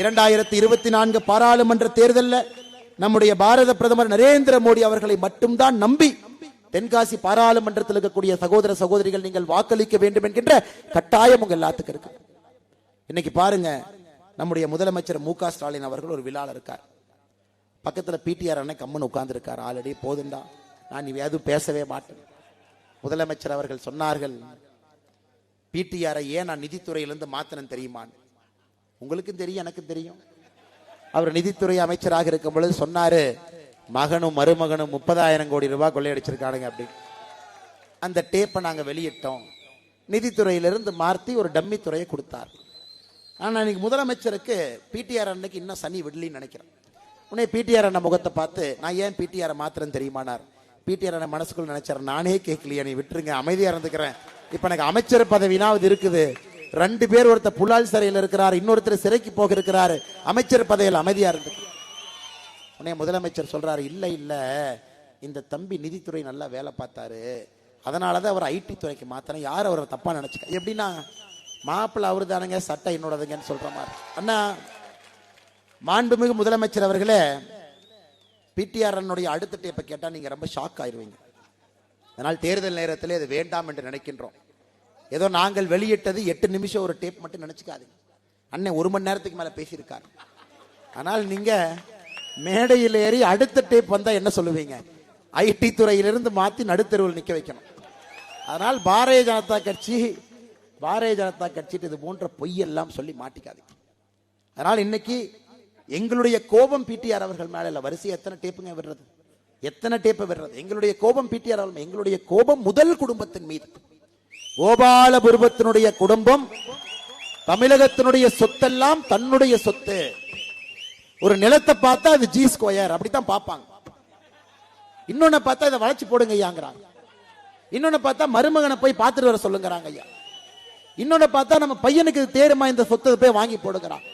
2024 பாராளுமன்ற தேர்தலில் நம்முடைய பாரத பிரதமர் நரேந்திர மோடி அவர்களை மட்டும்தான் நம்பி தென்காசி பாராளுமன்றத்தில் இருக்கக்கூடிய சகோதர சகோதரிகள் நீங்கள் வாக்களிக்க வேண்டும் என்கின்ற கட்டாயம் உங்க எல்லாத்துக்கும் இருக்கு. இன்னைக்கு பாருங்க, நம்முடைய முதலமைச்சர் மு.க. ஸ்டாலின் அவர்கள் ஒரு விழால இருக்கார். பக்கத்துல பிடிஆர் அண்ணன் கம்மன் உட்கார்ந்து இருக்கார். ஆல்ரெடி போதுண்டா, நான் எதுவும் பேசவே மாட்டேன். முதலமைச்சர் அவர்கள் சொன்னார்கள், பிடிஆரை ஏன் நான் நிதித்துறையிலிருந்து மாத்தினேன் தெரியுமான்னு. உங்களுக்கும் தெரியும், எனக்கும் தெரியும். அவர் நிதித்துறை அமைச்சராக இருக்கும் பொழுது சொன்னாரு, மகனும் மருமகனும் 30,000 கோடி ரூபாய் கொள்ளையடிச்சிருக்கானுங்க அப்படி. அந்த டேப்பை நாங்க வெளியிட்டோம். நிதித்துறையிலிருந்து மாற்றி ஒரு டம்மி துறையை கொடுத்தார். ஆனா இன்னைக்கு முதலமைச்சருக்கு பிடிஆர் அன்னைக்கு இன்னும் சனி விடலின்னு நினைக்கிறேன். உடனே பிடிஆர் அண்ணன் முகத்தை பார்த்து, நான் ஏன் பிடிஆரை மாத்திரன்னு தெரியுமானார். பிடிஆர் அண்ணன் மனசுக்குள்ள நினைச்சார், நானே கேட்கலையா, நீ விட்டுருங்க, அமைதியா இருந்துக்கிறேன். இப்ப எனக்கு அமைச்சர் பதவினாவது இருக்குது. 2 பேர், ஒருத்தர் புலால் சிறையில் இருக்கிறார், இன்னொருத்தர் சிறைக்கு போக இருக்கிறாரு, அமைச்சர் பதவியில் அமைதியா இருந்து. உடனே முதலமைச்சர் சொல்றாரு, இல்ல இல்ல, இந்த தம்பி நிதித்துறை நல்லா வேலை பார்த்தாரு, அதனாலதான் அவர் ஐடி துறைக்கு மாத்திரம். யார் அவரை தப்பா நினைச்சுக்க, எப்படின்னா மாப்பிள்ள அவரு தானுங்க, சட்டை என்னோடதுங்கன்னு சொல்ற மாதிரி. அண்ணா, மாண்புமிகு முதலமைச்சர் அவர்களே, பிடிஆர் அடுத்த டேப்பை கேட்டா நீங்க ரொம்ப ஷாக் ஆயிருவீங்க. அதனால் தேர்தல் நேரத்தில் இது வேண்டாம் என்று நினைக்கின்றோம். ஏதோ நாங்கள் வெளியிட்டது 8 நிமிஷம் ஒரு டேப் மட்டும் நினைச்சுக்காதீங்க. அண்ணன் 1 மணி நேரத்துக்கு மேல பேசியிருக்காரு. ஆனால் நீங்க மேடையில் ஏறி அடுத்த டேப் வந்தா என்ன சொல்லுவீங்க? ஐடி துறையிலிருந்து மாத்தி நடுத்தருவில் நிக்க வைக்கணும். அதனால் பாரதிய ஜனதா கட்சி இது போன்ற பொய்யெல்லாம் சொல்லி மாட்டிக்காதீங்க. அதனால் இன்னைக்கு எங்களுடைய கோபம் பிடிஆர் அவர்கள் மேல இல்ல. வரிசை எத்தனை டேப்புங்க விடுறது, எத்தனை டேப்பை விடுறது? எங்களுடைய கோபம் பிடிஆர் அவர்கள், எங்களுடைய கோபம் முதல் குடும்பத்தின் மீது. கோபாலபுரத்தினுடைய குடும்பம் தமிழகத்தினுடைய சொத்தெல்லாம் தன்னுடைய சொத்து. ஒரு நிலத்தை பார்த்தா அது ஜி ஸ்கொயர் அப்படித்தான் பார்ப்பாங்க. இன்னொன்னு பார்த்தா இதை வளைச்சு போடுங்க ஐயாங்கிறாங்க. இன்னொன்னு பார்த்தா மருமகனை போய் பார்த்துட்டு வர சொல்லுங்கிறாங்க ஐயா. இன்னொன்னு பார்த்தா நம்ம பையனுக்கு தேருமா இந்த சொத்தை போய் வாங்கி போடுங்கிறாங்க.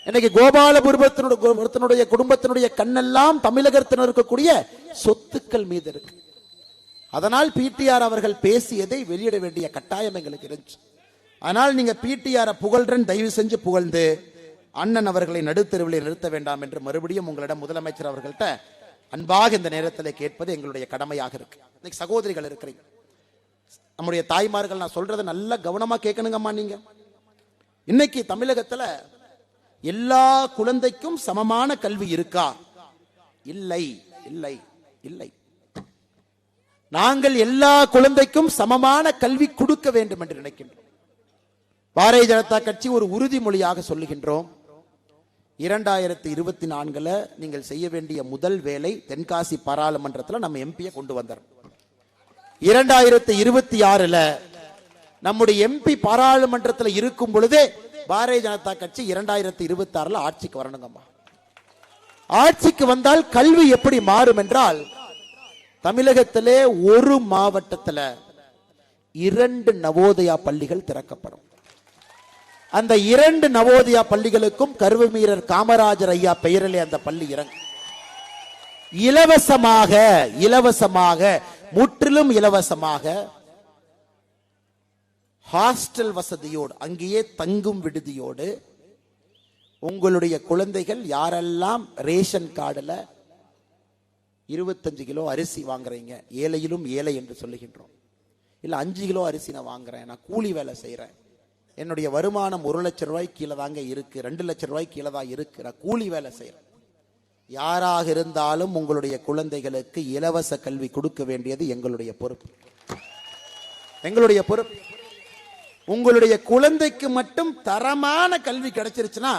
இன்னைக்கு கோபாலபுரத்தினுடைய குடும்பத்தினுடைய கண்ணெல்லாம் தமிழகத்தில் இருக்கக்கூடிய சொத்துக்கள் மீது இருக்கு. அதனால் பிடிஆர் அவர்கள் பேசியதை வெளியிட வேண்டிய கட்டாயம் எங்களுக்கு இருந்துச்சு. ஆனால் நீங்க பிடிஆர் புகழ்றன், தயவு செஞ்சு புகழ்ந்து அண்ணன் அவர்களை நடுத்தருவில் நிறுத்த வேண்டாம் என்று மறுபடியும் உங்களிடம் முதலமைச்சர் அவர்கள்ட்ட அன்பாக இந்த நேரத்தில் கேட்பது எங்களுடைய கடமையாக இருக்கு. இன்னைக்கு சகோதரிகள் இருக்கிறீங்க, நம்முடைய தாய்மார்கள், நான் சொல்றதை நல்லா கவனமா கேட்கணுங்கம்மா. நீங்க இன்னைக்கு தமிழகத்துல எல்லா குழந்தைக்கும் சமமான கல்வி இருக்கா? இல்லை இல்லை இல்லை. நாங்கள் எல்லா குழந்தைக்கும் சமமான கல்வி கொடுக்க வேண்டும் என்று நினைக்கின்றோம். பாரதிய ஜனதா கட்சி ஒரு உறுதிமொழியாக சொல்லுகின்றோம், 2024 நீங்கள் செய்ய வேண்டிய முதல் வேலை தென்காசி பாராளுமன்றத்தில் நம்ம எம்பியை கொண்டு வந்தோம். 2026 நம்முடைய எம்பி பாராளுமன்றத்தில் இருக்கும் பொழுதே பாரதிய ஜனதா கட்சி 2026 ஆட்சிக்கு வரணுங்கம்மா. ஆட்சிக்கு வந்தால் கல்வி எப்படி மாறும் என்றால், தமிழகத்திலே ஒரு மாவட்டத்தில் 2 நவோதயா பள்ளிகள் திறக்கப்படும். அந்த 2 நவோதயா பள்ளிகளுக்கும் கருவமீரர் காமராஜர் ஐயா பெயரிலே அந்த பள்ளி இறங்கும். இலவசமாக முற்றிலும் இலவசமாக ஹாஸ்டல் வசதியோடு, அங்கேயே தங்கும் விடுதியோடு உங்களுடைய குழந்தைகள் யாரெல்லாம் ரேஷன் கார்டுல 25 கிலோ அரிசி வாங்குறீங்க, ஏழையிலும் ஏழை என்று சொல்லுகின்றோம், இல்ல 5 கிலோ அரிசி நான் வாங்குறேன், நான் கூலி வேலை செய்யறேன், என்னுடைய வருமானம் 1 லட்சம் ரூபாய்க்கு கீழே தாங்க இருக்கு, 2 லட்சம் ரூபாய்க்கு கீழே தான் இருக்கு, நான் கூலி வேலை செய்யறேன், யாராக இருந்தாலும் உங்களுடைய குழந்தைகளுக்கு இலவச கல்வி கொடுக்க வேண்டியது எங்களுடைய பொறுப்பு. எங்களுடைய பொறுப்பு. உங்களுடைய குழந்தைக்கு மட்டும் தரமான கல்வி கிடைச்சிருச்சுன்னா,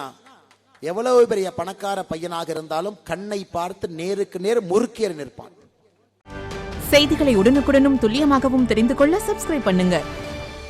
எவ்வளவு பெரிய பணக்கார பையனாக இருந்தாலும் கண்ணை பார்த்து நேருக்கு நேர் முறுக்கேறி நிற்பான். செய்திகளை உடனுக்குடனும் துல்லியமாகவும் தெரிந்து கொள்ள சப்ஸ்கிரைப் பண்ணுங்க.